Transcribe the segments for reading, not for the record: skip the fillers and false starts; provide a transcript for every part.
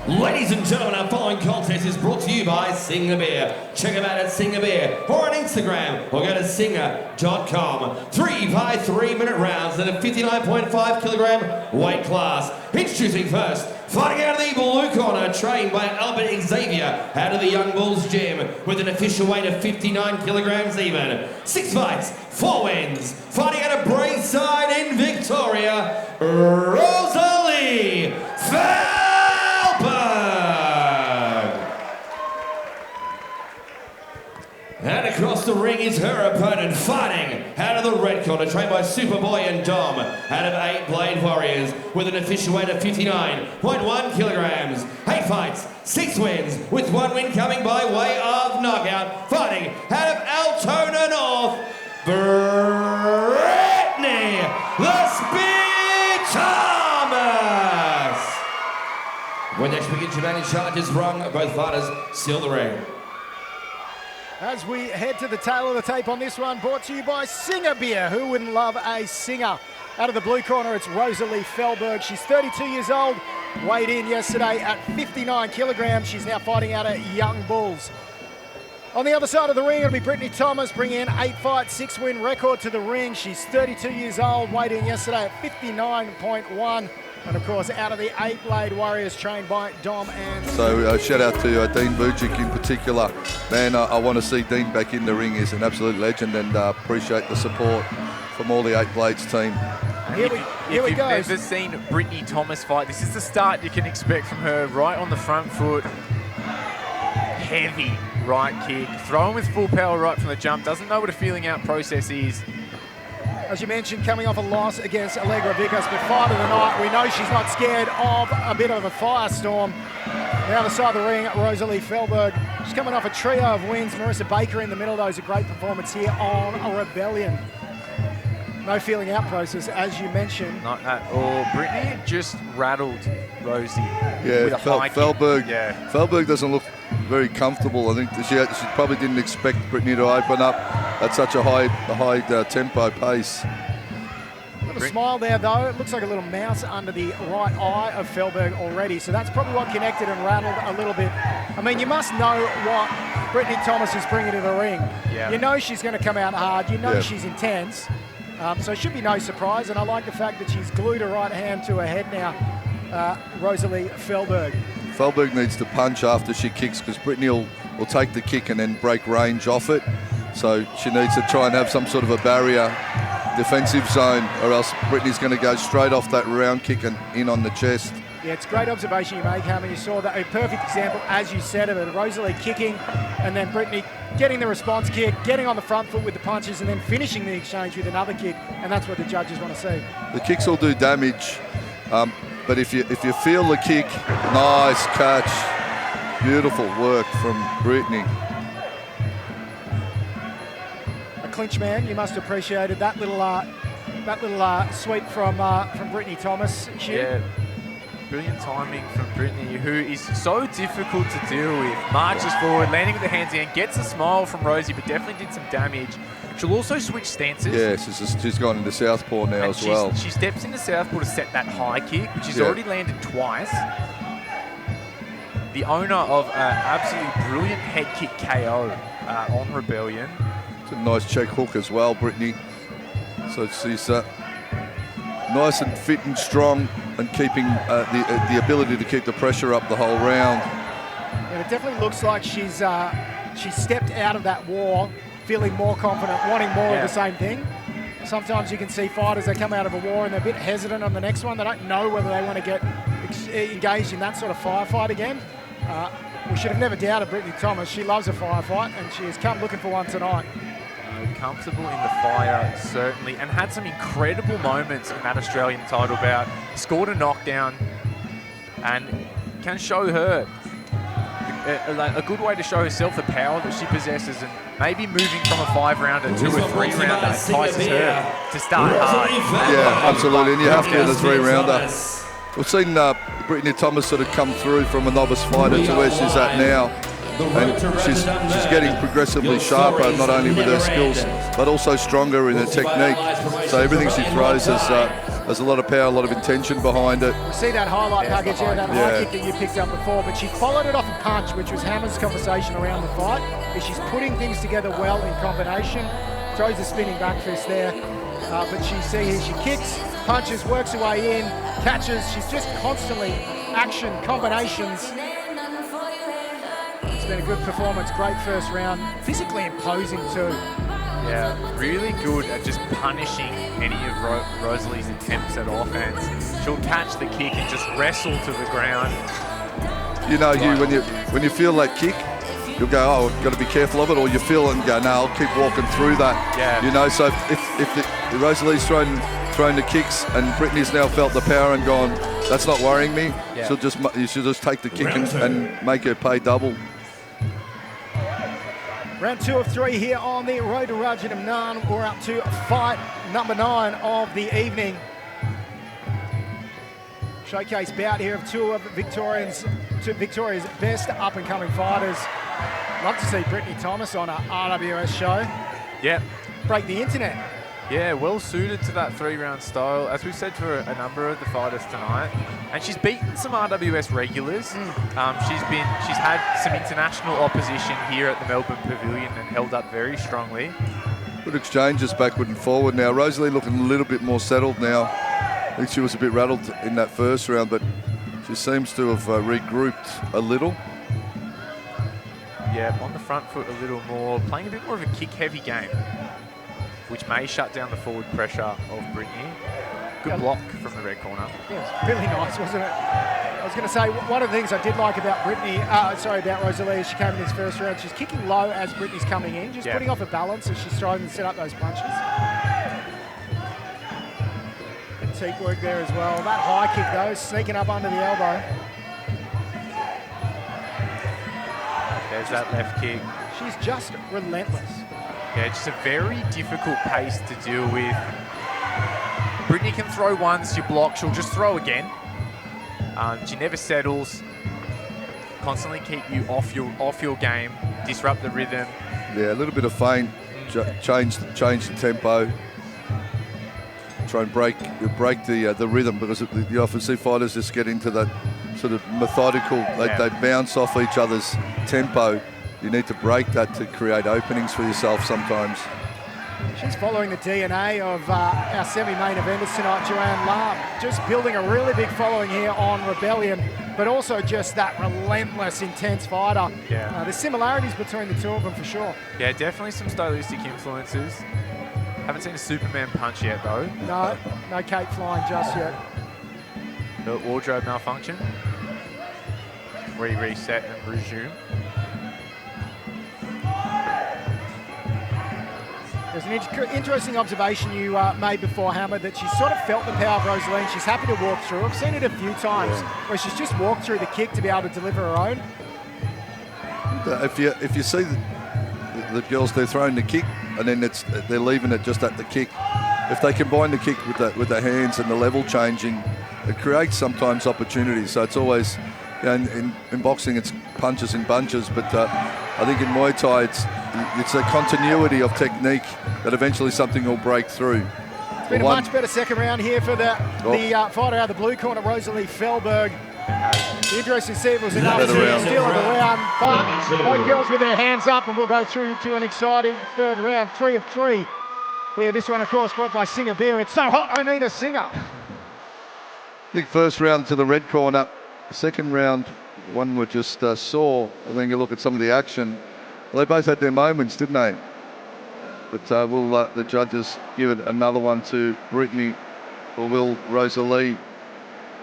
Ladies and gentlemen, our following contest is brought to you by Singer Beer. Check them out at Singer Beer or on Instagram or go to singer.com. 3 by 3 minute rounds in a 59.5 kilogram weight class. Introducing first, fighting out of the blue corner, trained by Albert Xavier out of the Young Bulls Gym with an official weight of 59 kilograms even. 6 fights, 4 wins. Fighting out of Braeside in Victoria, Rosalie Felberg. And across the ring is her opponent, fighting out of the red corner, trained by Superboy and Dom, out of 8 Blade Warriors, with an official weight of 59.1 kilograms. 8 fights, 6 wins, with 1 win coming by way of knockout. Fighting out of Altona North, Brittany, the Speed Thomas. When next begins, your man in charge is rung. Both fighters seal the ring. As we head to the tail of the tape on this one, brought to you by Singer Beer. Who wouldn't love a singer? Out of the blue corner, it's Rosalie Felberg. She's 32 years old, weighed in yesterday at 59 kilograms. She's now fighting out of Young Bulls. On the other side of the ring, it'll be Brittany Thomas, bringing in 8 fight, 6 win record to the ring. She's 32 years old, weighed in yesterday at 59.1. And of course, out of the 8 Blade Warriors, trained by Dom and... So shout out to Dean Vujic in particular. Man, I want to see Dean back in the ring. He's an absolute legend, and appreciate the support from all the 8 Blades team. Here we If you've go. never seen Brittany Thomas fight, this is the start you can expect from her. Right on the front foot, heavy right kick, throwing with full power right from the jump. Doesn't know what a feeling out process is. As you mentioned, coming off a loss against Allegra Vickers, but fight of the night, we know she's not scared of a bit of a firestorm. The other side of the ring, Rosalie Felberg. She's coming off a trio of wins. Marissa Baker in the middle, though, is a great performance here on a Rebellion. No feeling out process, as you mentioned. Not at all. Brittany just rattled Rosie Yeah, with a high Felberg. kick. Yeah. Felberg doesn't look very comfortable. I think she probably didn't expect Brittany to open up at such a high tempo pace. A little smile there, though. It looks like a little mouse under the right eye of Felberg already. So that's probably what connected and rattled a little bit. I mean, you must know what Brittany Thomas is bringing to the ring. Yeah. You know she's going to come out hard. You know Yeah. she's intense. So it should be no surprise. And I like the fact that she's glued her right hand to her head now, Rosalie Felberg. Felberg needs to punch after she kicks, because Brittany will take the kick and then break range off it. So she needs to try and have some sort of a barrier defensive zone, or else Brittany's going to go straight off that round kick and in on the chest. Yeah, it's a great observation you make, Hammer. You saw that, a perfect example, as you said, of it. Rosalie kicking, and then Brittany getting the response kick, getting on the front foot with the punches, and then finishing the exchange with another kick, and that's what the judges want to see. The kicks will do damage, but if you feel the kick, nice catch, beautiful work from Brittany. A clinch man, you must have appreciated that little sweep from Brittany Thomas. Yeah. Brilliant timing from Brittany, who is so difficult to deal with. Marches forward, landing with the hands in, gets a smile from Rosie, but definitely did some damage. She'll also switch stances. Yeah, she's gone into southpaw now and as well. She steps into southpaw to set that high kick, which she's Yeah. already landed twice. The owner of absolutely brilliant head kick KO on Rebellion. It's a nice check hook as well, Brittany. So she's nice and fit and strong, and keeping the ability to keep the pressure up the whole round. And it definitely looks like she's stepped out of that war feeling more confident, wanting more of the same thing. Sometimes you can see fighters, they come out of a war and they're a bit hesitant on the next one. They don't know whether they want to get engaged in that sort of firefight again. We should have never doubted Brittany Thomas. She loves a firefight, and she has come looking for one tonight. Comfortable in the fire, certainly, and had some incredible moments in that Australian title bout. Scored a knockdown and can show her a good way to show herself the power that she possesses, and maybe moving from a 5-rounder to a 3-rounder entices her to start hard. Yeah, absolutely, and you have to get a 3-rounder. We've seen Brittany Thomas sort of come through from a novice fighter to where she's at now. and she's getting progressively sharper, not only with her skills, but also stronger in her technique. So everything she throws has a lot of power, a lot of intention behind it. We see that highlight package there, that high kick that you picked up before, but she followed it off a punch, which was Hammer's conversation around the fight, is she's putting things together well in combination, throws a spinning back fist there, but she kicks, punches, works her way in, catches, she's just constantly action, combinations. It's been a good performance, great first round, physically imposing too. Yeah, really good at just punishing any of Rosalie's attempts at offense. She'll catch the kick and just wrestle to the ground. You know, when you feel that kick, you'll go, oh, I've got to be careful of it, or you feel it and go, no, I'll keep walking through that. Yeah. You know, so if Rosalie's thrown the kicks and Brittany's now felt the power and gone, that's not worrying me, yeah. you should just take the kick and make her pay double. Round 2 of 3 here on the road to Rajadamnern. We're up to fight number 9 of the evening. Showcase bout here of two of Victoria's best up-and-coming fighters. Love to see Brittany Thomas on a RWS show. Yeah. Break the internet. Yeah, well suited to that 3-round style, as we've said for a number of the fighters tonight. And she's beaten some RWS regulars. She's had some international opposition here at the Melbourne Pavilion and held up very strongly. Good exchanges backward and forward now. Rosalie looking a little bit more settled now. I think she was a bit rattled in that first round, but she seems to have regrouped a little. Yeah, on the front foot a little more, playing a bit more of a kick-heavy game, which may shut down the forward pressure of Brittany. Good block from the red corner. Yeah, it was really nice, wasn't it? I was going to say, one of the things I did like about about Rosalie as she came in this first round, she's kicking low as Brittany's coming in, just putting off a balance as she's trying to set up those punches. Good teak work there as well. That high kick though, sneaking up under the elbow. There's that left kick. She's just relentless. Yeah, just a very difficult pace to deal with. Brittany can throw once, you block, she'll just throw again. She never settles. Constantly keep you off your game, disrupt the rhythm. Yeah, a little bit of feint, change the tempo. Try and break the rhythm, because you often see fighters just get into that sort of methodical, they bounce off each other's tempo. You need to break that to create openings for yourself sometimes. She's following the DNA of our semi-main eventers tonight, Joanne Lam. Just building a really big following here on Rebellion, but also just that relentless, intense fighter. Yeah. There's similarities between the two of them for sure. Yeah, definitely some stylistic influences. Haven't seen a Superman punch yet though. No cape flying just yet. The wardrobe malfunction. Reset and resume. There's an interesting observation you made before, Hammer, that she sort of felt the power of Rosalie and she's happy to walk through. I've seen it a few times where she's just walked through the kick to be able to deliver her own. If you see the girls, they're throwing the kick and then they're leaving it just at the kick. If they combine the kick with the hands and the level changing, it creates sometimes opportunities. So it's always, in boxing it's punches in bunches, but I think in Muay Thai it's a continuity of technique that eventually something will break through. It's been a much better second round here for the fighter out of the blue corner, Rosalie Felberg. The interesting to see if it was enough to steal the round, but both girls with their hands up, and we'll go through to an exciting third round, 3 of 3. Yeah, this one, of course, brought by Singer Beer. It's so hot, I need a singer. I think first round to the red corner. Second round, one we just saw. I think you look at some of the action. Well, they both had their moments, didn't they? But will the judges give it another one to Brittany, or will Rosalie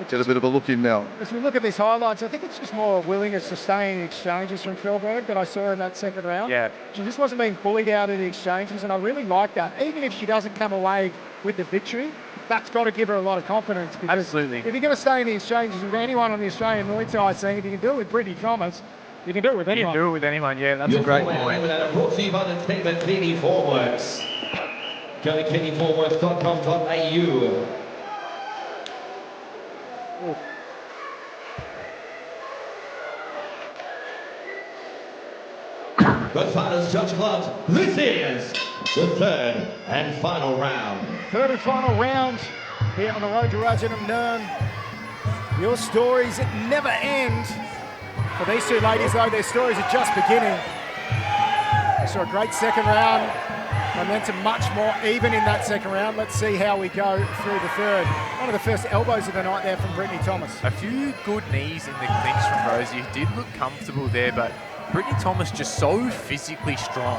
get a bit of a look in now? As we look at these highlights, I think it's just more willingness to stay in the exchanges from Felberg that I saw in that second round. Yeah. She just wasn't being bullied out of the exchanges, and I really like that. Even if she doesn't come away with the victory, that's got to give her a lot of confidence. Absolutely. If you're going to stay in the exchanges with anyone on the Australian Muay Thai scene, if you can do it with Brittany Thomas, you can do it with anyone. You can do it with anyone, yeah, that's a great point. Brought to you by the team at Kenny Formworks. Go to kennyformworks.com.au. Good fighters, judge clubs. This is the third and final round. Third and final round here on the road to Rajadamnern. Your stories never end. For these two ladies, though, their stories are just beginning. We saw a great second round. Momentum much more even in that second round. Let's see how we go through the third. One of the first elbows of the night there from Brittany Thomas. A few good knees in the clinch from Rosie. Did look comfortable there, but Brittany Thomas just so physically strong.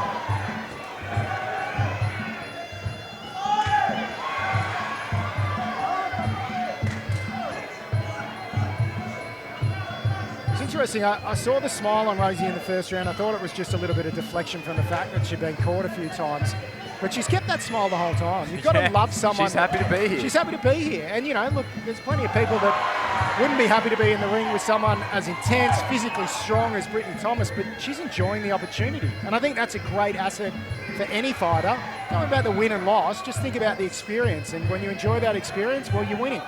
It's interesting, I saw the smile on Rosie in the first round. I thought it was just a little bit of deflection from the fact that she'd been caught a few times. But she's kept that smile the whole time. You've got to love someone. She's happy to be here. She's happy to be here. And, you know, look, there's plenty of people that wouldn't be happy to be in the ring with someone as intense, physically strong as Brittany Thomas, but she's enjoying the opportunity. And I think that's a great asset for any fighter. Don't worry about the win and loss, just think about the experience. And when you enjoy that experience, well, you're winning.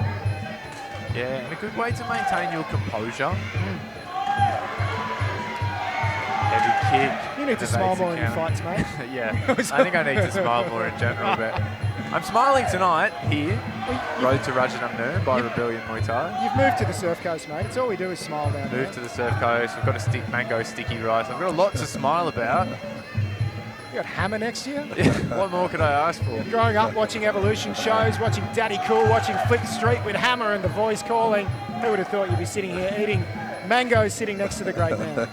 Yeah, and a good way to maintain your composure. Heavy kick. You need to smile more in your fights, mate. Yeah, I think I need to smile more in general, but I'm smiling tonight here. Road to Rajadamnern by Rebellion Muaythai. You've moved to the Surf Coast, mate. It's all we do is smile down there. Moved to the Surf Coast. We've got a mango sticky rice. I've got a lot to smile about. You got Hammer next to you? What more could I ask for? Growing up watching Evolution shows, watching Daddy Cool, watching Flip Street with Hammer and the voice calling. Who would have thought you'd be sitting here eating mangoes sitting next to the great man?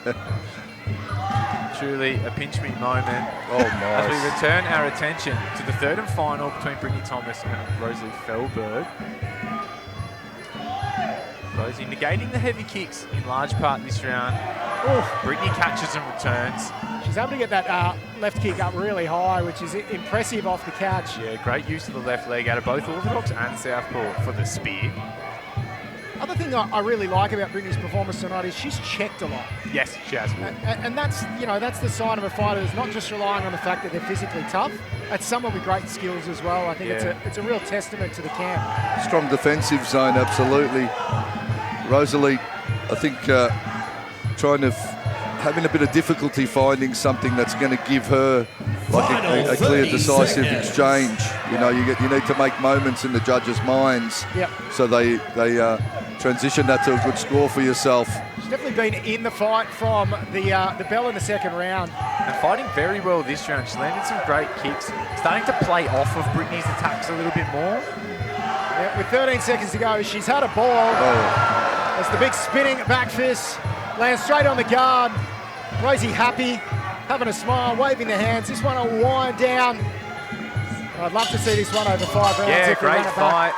Truly a pinch me moment. Oh, nice. As we return our attention to the third and final between Brittany Thomas and Rosalie Felberg. Rosie negating the heavy kicks in large part this round. Oh. Brittany catches and returns. She's able to get that left kick up really high, which is impressive off the catch. Yeah, great use of the left leg out of both orthodox and southpaw for the spear. Other thing I really like about Brittany's performance tonight is she's checked a lot. Yes, she has. And that's, you know, that's the sign of a fighter who's not just relying on the fact that they're physically tough. It's someone with great skills as well. I think it's a real testament to the camp. Strong defensive zone, absolutely. Rosalie, I think, having a bit of difficulty finding something that's going to give her like a clear, decisive exchange. You know, you need to make moments in the judges' minds. Yep. So they transition that to a good score for yourself. She's definitely been in the fight from the bell in the second round. And fighting very well this round. She landed some great kicks. Starting to play off of Brittany's attacks a little bit more. Yeah, with 13 seconds to go, she's had a ball. That's the big spinning back fist. Lands straight on the guard. Rosie happy, having a smile, waving the hands. This one will wind down. I'd love to see this one over 5 rounds. Yeah, great fight.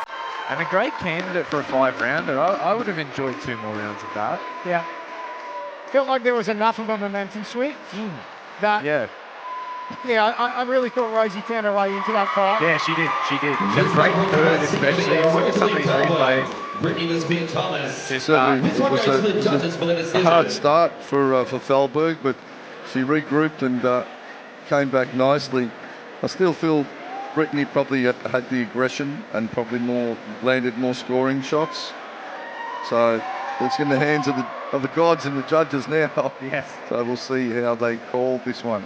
And a great candidate for a 5-rounder. I would have enjoyed 2 more rounds of that. Yeah. Felt like there was enough of a momentum switch. That, yeah. Yeah, I really thought Rosie found her way into that fight. Yeah, she did. She did. She had a great third, especially. Look at some of these replays. Brittany Thomas. Certainly, it was a hard start for Felberg, but she regrouped and came back nicely. I still feel Brittany probably had the aggression and probably landed more scoring shots. So it's in the hands of the gods and the judges now. Yes. So we'll see how they call this one.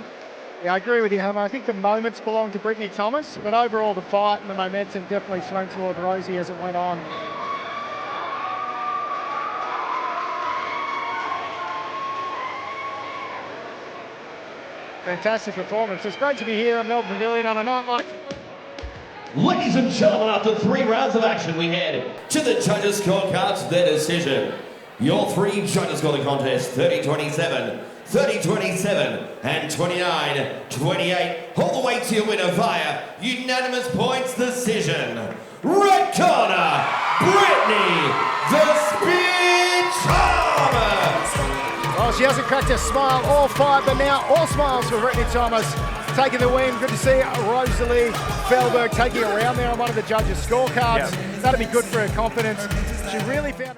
Yeah, I agree with you, Hammer. I think the moments belong to Brittany Thomas, but overall the fight and the momentum definitely swung toward Rosie as it went on. Fantastic performance. It's great to be here at Melbourne Pavilion on a night like... Ladies and gentlemen, after 3 rounds of action, we head to the judges' scorecards, their decision. Your 3 judges score the contest, 30-27, 30-27, and 29-28. All the way to your winner via unanimous points decision. Red corner, Brittany, the Spear Thomas. Well, she hasn't cracked a smile all 5, but now all smiles for Brittany Thomas. Taking the win. Good to see Rosalie Felberg taking around there on one of the judges' scorecards. Yep. That'll be good for her confidence. She really found...